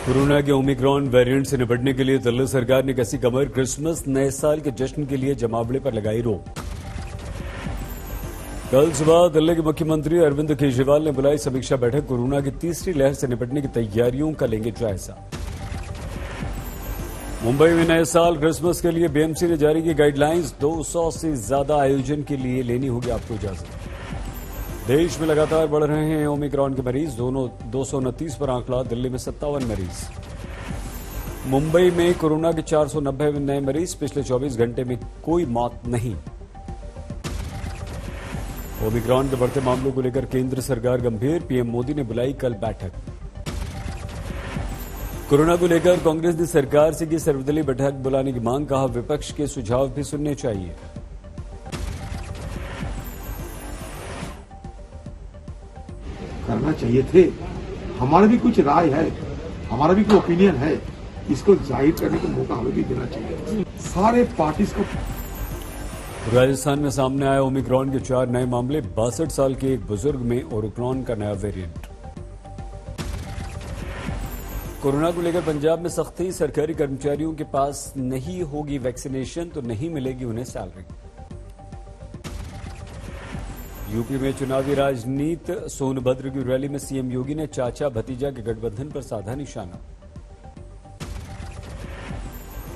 Corona के Omicron variant से निपटने के लिए दिल्ली सरकार ने कसी कमर। क्रिसमस नए साल के जश्न के लिए जमावड़े पर लगाई रोक। कल सुबह दिल्ली के मुख्यमंत्री अरविंद केजरीवाल ने बुलाई समीक्षा बैठक। कोरोना की तीसरी लहर से निपटने की तैयारियों का लेंगे जायजा। मुंबई में नए साल क्रिसमस के लिए बीएमसी ने जारी की गाइडलाइंस। 200 से ज्यादा आयोजन के लिए लेनी होगी आपको इजाजत। देश में लगातार बढ़ रहे हैं ओमिक्रॉन के मरीज। 229 पर आंकड़ा, दिल्ली में 57 मरीज। मुंबई में कोरोना के 490 नए मरीज। पिछले 24 घंटे में कोई मौत नहीं। ओमिक्रॉन के बढ़ते मामलों को लेकर केंद्र सरकार गंभीर। पीएम मोदी ने बुलाई कल बैठक। कोरोना को लेकर कांग्रेस ने सरकार से की सर्वदलीय बैठक बुलाने की मांग। कहा विपक्ष के सुझाव भी सुनने चाहिए। करना चाहिए थे। हमारा भी कुछ राय है, हमारा भी कोई ओपिनियन है, इसको जाहिर करने का मौका हमें भी देना चाहिए सारे पार्टीज को। राजस्थान में सामने आया ओमिक्रॉन के 4 नए मामले। 62 साल के एक बुजुर्ग में ओमिक्रॉन का नया वेरिएंट। कोरोना को लेकर पंजाब में सख्ती। सरकारी कर्मचारियों के पास नहीं होगी वैक्सीनेशन तो नहीं मिलेगी उन्हें सैलरी। यूपी में चुनावी राजनीति। सोनभद्र की रैली में सीएम योगी ने चाचा भतीजा के गठबंधन पर साधा निशाना।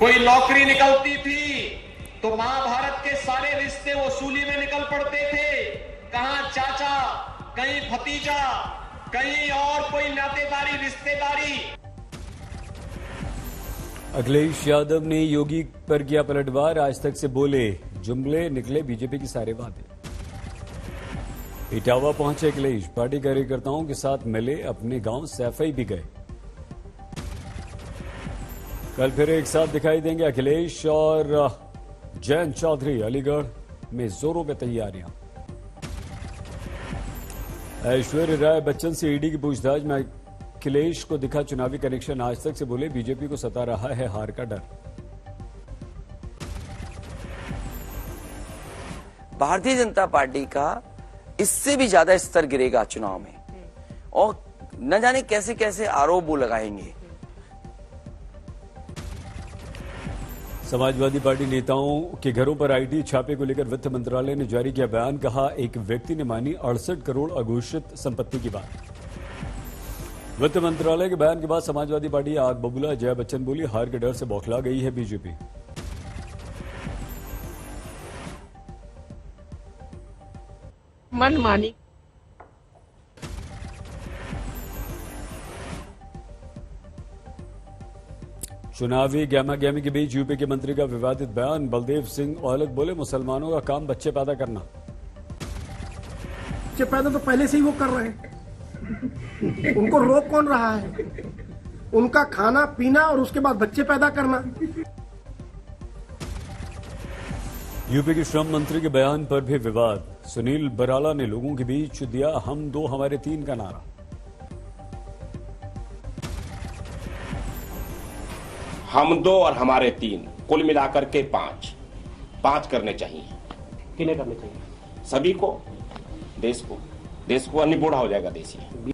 कोई नौकरी निकलती थी तो महाभारत के सारे रिश्ते वसूली में निकल पड़ते थे। कहां चाचा, कहीं भतीजा, कहीं और कोई नातेदारी रिश्तेदारी। अखिलेश यादव ने योगी पर किया पलटवार। आज तक से बोले जुमले, निकले बीजेपी के सारे वादे। इटावा पहुंचे अखिलेश। पार्टी कार्यकर्ताओं के साथ मिले। अपने गांव सैफई भी गए। कल फिर एक साथ दिखाई देंगे अखिलेश और जयंत चौधरी। अलीगढ़ में जोरों पे तैयारियां। ऐश्वर्या राय बच्चन से ईडी की पूछताछ में अखिलेश को दिखा चुनावी कनेक्शन। आज तक से बोले बीजेपी को सता रहा है हार का डर। भारतीय जनता पार्टी का इससे भी ज्यादा स्तर गिरेगा चुनाव में, और न जाने कैसे कैसे आरोप वो लगाएंगे। समाजवादी पार्टी नेताओं के घरों पर आईटी छापे को लेकर वित्त मंत्रालय ने जारी किया बयान। कहा एक व्यक्ति ने मानी 68 करोड़ अघोषित संपत्ति की बात। वित्त मंत्रालय के बयान के बाद समाजवादी पार्टी आग बबूला। जया बच्चन बोली हार के डर से बौखला गई है बीजेपी। मनमानी। चुनावी गहमा-गहमी के बीच यूपी के मंत्री का विवादित बयान। बलदेव सिंह औलख बोले मुसलमानों का काम बच्चे पैदा करना। बच्चे पैदा तो पहले से ही वो कर रहे हैं, उनको रोक कौन रहा है? उनका खाना पीना और उसके बाद बच्चे पैदा करना। यूपी के श्रम मंत्री के बयान पर भी विवाद। सुनील बराला ने लोगों के बीच दिया हम दो हमारे तीन का नारा। हम दो और हमारे तीन, कुल मिलाकर के 5 करने चाहिए। किन्हें करने चाहिए? सभी को, देश को अन्य बूढ़ा हो जाएगा देश ही।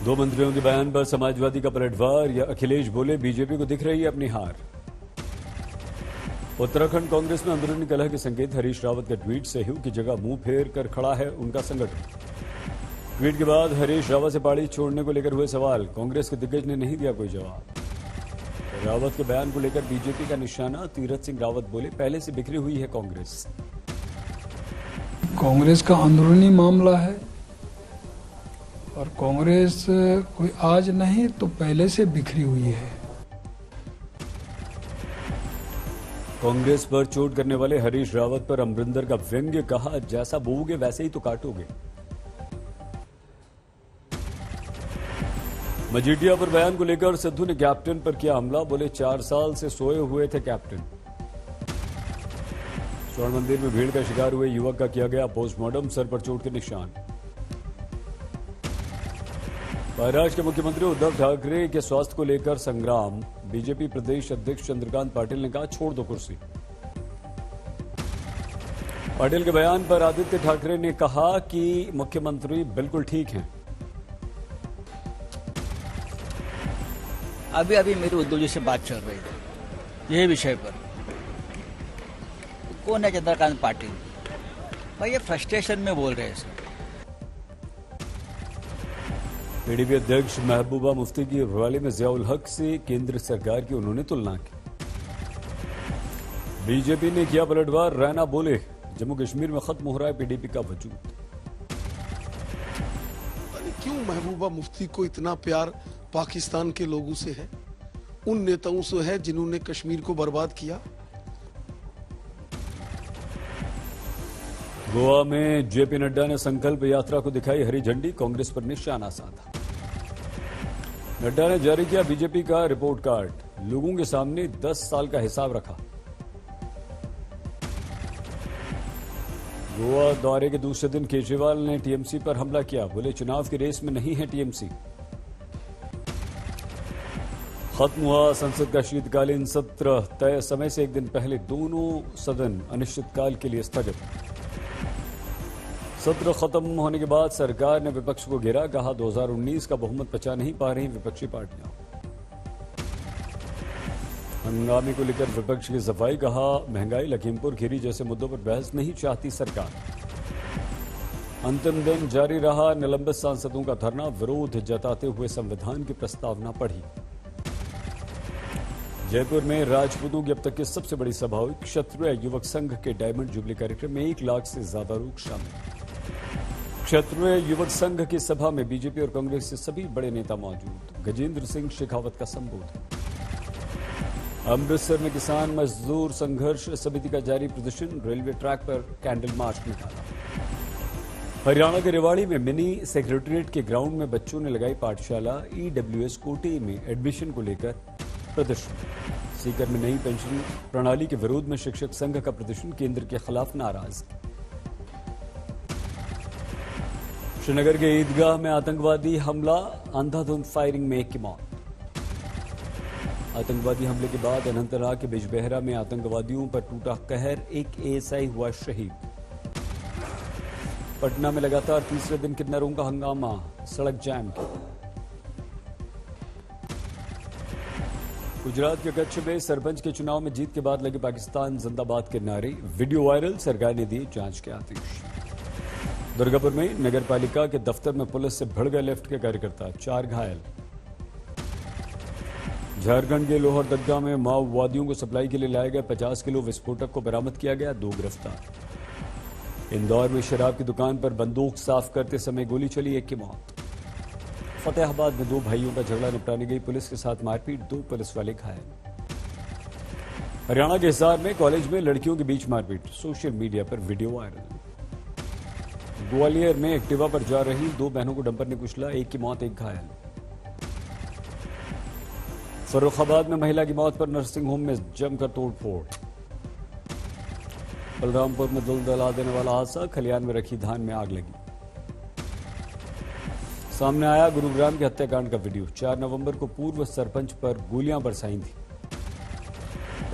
दो मंत्रियों के बयान पर समाजवादी का पलटवार। या अखिलेश बोले बीजेपी को दिख रही है अपनी हार। उत्तराखंड कांग्रेस में अंदरूनी कलह के संकेत। हरीश रावत के ट्वीट सहयोग की जगह मुंह फेर कर खड़ा है उनका संगठन। ट्वीट के बाद हरीश रावत से पार्टी छोड़ने को लेकर हुए सवाल। कांग्रेस के दिग्गज ने नहीं दिया कोई जवाब। रावत के बयान को लेकर बीजेपी का निशाना। तीरथ सिंह रावत बोले पहले से बिखरी हुई है कांग्रेस। कांग्रेस का अंदरूनी मामला है और कांग्रेस कोई आज नहीं तो पहले से बिखरी हुई है। कांग्रेस पर चोट करने वाले हरीश रावत पर अमरिंदर का व्यंग्य। कहा जैसा बोओगे वैसे ही तो काटोगे। मजीठिया पर बयान को लेकर सिद्धू ने कैप्टन पर किया हमला। बोले 4 साल से सोए हुए थे कैप्टन। स्वर्ण मंदिर में भीड़ का शिकार हुए युवक का किया गया पोस्टमार्टम। सर पर चोट के निशान। महाराष्ट्र के मुख्यमंत्री उद्धव ठाकरे के स्वास्थ्य को लेकर संग्राम। बीजेपी प्रदेश अध्यक्ष चंद्रकांत पाटिल ने कहा छोड़ दो कुर्सी। पाटिल के बयान पर आदित्य ठाकरे ने कहा कि मुख्यमंत्री बिल्कुल ठीक हैं। अभी अभी मेरी उद्धव जी से बात चल रही है यही विषय पर। कौन है चंद्रकांत पाटिल? भाई ये फ्रस्ट्रेशन में बोल रहे हैं सर। पीडीपी अध्यक्ष महबूबा मुफ्ती की रैली में जियाउल हक से केंद्र सरकार की उन्होंने तुलना की। बीजेपी ने किया पलटवार, रैना बोले जम्मू कश्मीर में खत्म हो रहा है पीडीपी का वजूद। क्यों महबूबा मुफ्ती को इतना प्यार पाकिस्तान के लोगों से है, उन नेताओं से है जिन्होंने कश्मीर को बर्बाद किया। गोवा में जेपी नड्डा ने संकल्प यात्रा को दिखाई हरी झंडी, कांग्रेस पर निशाना साधा। नड्डा ने जारी किया बीजेपी का रिपोर्ट कार्ड, लोगों के सामने 10 साल का हिसाब रखा। गोवा दौरे के दूसरे दिन केजरीवाल ने टीएमसी पर हमला किया, बोले चुनाव की रेस में नहीं है टीएमसी। खत्म हुआ संसद का शीतकालीन सत्र, तय समय से एक दिन पहले दोनों सदन अनिश्चितकाल के लिए स्थगित। सत्र खत्म होने के बाद सरकार ने विपक्ष को घेरा, कहा 2019 का बहुमत बचा नहीं पा रही विपक्षी पार्टियां। हंगामे को लेकर विपक्ष की सफाई, कहा महंगाई, लखीमपुर खीरी जैसे मुद्दों पर बहस नहीं चाहती सरकार। अंतिम दिन जारी रहा निलंबित सांसदों का धरना, विरोध जताते हुए संविधान की प्रस्तावना पढ़ी। जयपुर में राजपूतों की अब तक की सबसे बड़ी सभा हुई, क्षत्रिय युवक संघ के डायमंड जुबली कार्यक्रम में 1 लाख से ज्यादा लोग शामिल। क्षत्रिय युवक संघ की सभा में बीजेपी और कांग्रेस के सभी बड़े नेता मौजूद, गजेंद्र सिंह शेखावत का संबोधन। अमृतसर में किसान मजदूर संघर्ष समिति का जारी प्रदर्शन, रेलवे ट्रैक पर कैंडल मार्च निकाला। हरियाणा के रेवाड़ी में मिनी सेक्रेटरीट के ग्राउंड में बच्चों ने लगाई पाठशाला, ईडब्ल्यूएस कोटे में एडमिशन को लेकर प्रदर्शन। सीकर में नई पेंशन प्रणाली के विरोध में शिक्षक संघ का प्रदर्शन, केंद्र के खिलाफ नाराज। श्रीनगर के ईदगाह में आतंकवादी हमला, अंधाधुंध फायरिंग में 1 की मौत। आतंकवादी हमले के बाद अनंतनाग के बिजबेहरा में आतंकवादियों पर टूटा कहर, 1 एएसआई हुआ शहीद। पटना में लगातार तीसरे दिन किन्नरों का हंगामा, सड़क जाम की। गुजरात के कच्छ में सरपंच के चुनाव में जीत के बाद लगे पाकिस्तान जिंदाबाद के नारे, वीडियो वायरल, सरकार ने दिए जांच के आदेश। दुर्गापुर में नगर पालिका के दफ्तर में पुलिस से भिड़ गए लेफ्ट के कार्यकर्ता, 4 घायल। झारखंड के लोहरदग्गा में माओवादियों को सप्लाई के लिए लाए गए 50 किलो विस्फोटक को बरामद किया गया, 2 गिरफ्तार। इंदौर में शराब की दुकान पर बंदूक साफ करते समय गोली चली, 1 की मौत। फतेहाबाद में 2 भाइयों का झगड़ा निपटाने गई पुलिस के साथ मारपीट, 2 पुलिस वाले घायल। हरियाणा के हिसार में कॉलेज में लड़कियों के बीच मारपीट, सोशल मीडिया पर वीडियो वायरल। ग्वालियर में एक्टिवा पर जा रही 2 बहनों को डंपर ने कुचला, 1 की मौत, 1 घायल। फर्रुखाबाद में महिला की मौत पर नर्सिंग होम में जमकर तोड़फोड़। बलरामपुर में दिल दहला देने वाला हादसा, खलियान में रखी धान में आग लगी। सामने आया गुरुग्राम के हत्याकांड का वीडियो, 4 नवंबर को पूर्व सरपंच पर गोलियां बरसाई थी।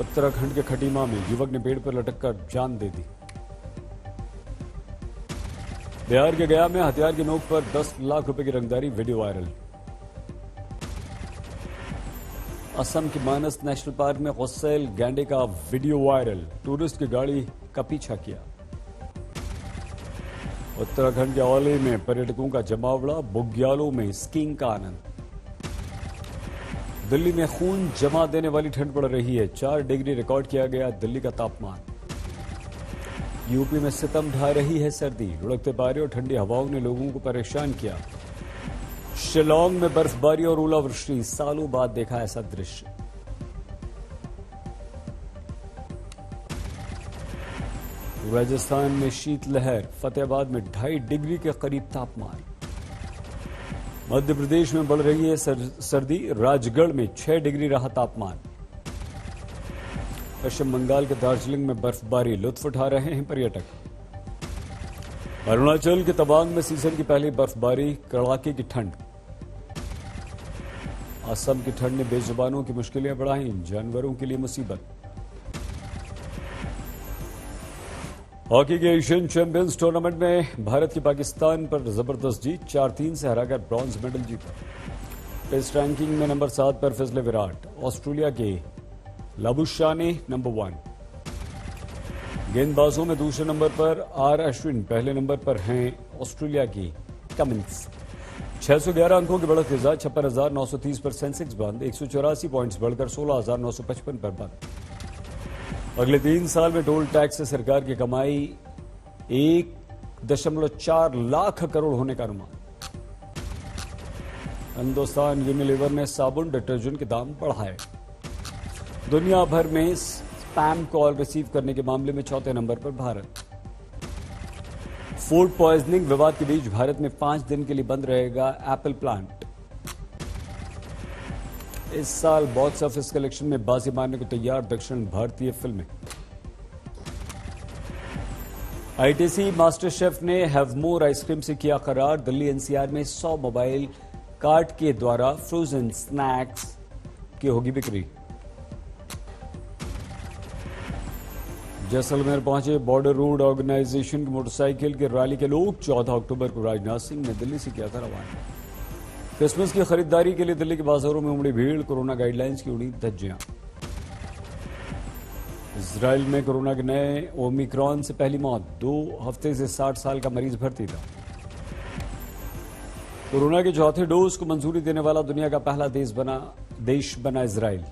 उत्तराखंड के खटीमा में युवक ने पेड़ पर लटककर जान दे दी। बिहार के गया में हथियार की नोक पर 10 लाख रुपए की रंगदारी, वीडियो वायरल। असम के मानस नेशनल पार्क में गुस्सैल गैंडे का वीडियो वायरल, टूरिस्ट की गाड़ी का पीछा किया। उत्तराखंड के औली में पर्यटकों का जमावड़ा, बुग्यालों में स्कीइंग का आनंद। दिल्ली में खून जमा देने वाली ठंड पड़ रही है, 4 डिग्री रिकॉर्ड किया गया दिल्ली का तापमान। यूपी में सितम ढा रही है सर्दी, लुढ़कते पारे और ठंडी हवाओं ने लोगों को परेशान किया। शिलांग में बर्फबारी और ओलावृष्टि, सालों बाद देखा ऐसा दृश्य। राजस्थान में शीतलहर, फतेहाबाद में 2.5 डिग्री के करीब तापमान। मध्य प्रदेश में बढ़ रही है सर्दी, राजगढ़ में 6 डिग्री रहा तापमान। पश्चिम बंगाल के दार्जिलिंग में बर्फबारी, लुत्फ उठा रहे हैं पर्यटक। अरुणाचल के तवांग में सीजन की पहली बर्फबारी, कड़ाके की ठंड। असम की ठंड ने बेजुबानों की मुश्किलें बढ़ाई, जानवरों के लिए मुसीबत। हॉकी के एशियन चैंपियंस टूर्नामेंट में भारत की पाकिस्तान पर जबरदस्त जीत, 4-3 से हराकर ब्रॉन्ज मेडल जीता। टेस्ट रैंकिंग में नंबर 7 पर फिसले विराट। ऑस्ट्रेलिया के लाबुशाह ने नंबर 1। गेंदबाजों में दूसरे नंबर पर आर अश्विन, पहले नंबर पर हैं ऑस्ट्रेलिया की कमिंस। 611 अंकों की बढ़त के साथ 56,930 पर सेंसेक्स बंद, 184 पॉइंट्स बढ़कर 16,955 पर बंद। अगले 3 साल में टोल टैक्स से सरकार की कमाई 1.4 लाख करोड़ होने का अनुमान। हिंदुस्तान यूनिलीवर ने साबुन डिटर्जेंट के दाम बढ़ाए। दुनिया भर में स्पैम कॉल रिसीव करने के मामले में 4थे नंबर पर भारत। फूड पॉइजनिंग विवाद के बीच भारत में 5 दिन के लिए बंद रहेगा एप्पल प्लांट। इस साल बॉक्स ऑफिस कलेक्शन में बाजी मारने को तैयार दक्षिण भारतीय फिल्में। आईटीसी मास्टर शेफ ने हैवमोर आइसक्रीम से किया करार। दिल्ली एनसीआर में 100 मोबाइल कार्ट के द्वारा फ्रोजन स्नैक्स की होगी बिक्री। जैसलमेर पहुंचे बॉर्डर रोड ऑर्गेनाइजेशन की मोटरसाइकिल की रैली के लोग। 14 अक्टूबर को राजनाथ सिंह ने दिल्ली से किया था रवाना। क्रिसमस की खरीदारी के लिए दिल्ली के बाजारों में उमड़ी भीड़। कोरोना गाइडलाइंस की उड़ी धज्जियां। इजराइल में कोरोना के नए ओमिक्रॉन से पहली मौत। 2 हफ्ते से 60 साल का मरीज भर्ती था। कोरोना के चौथे डोज को मंजूरी देने वाला दुनिया का पहला देश बना इजराइल।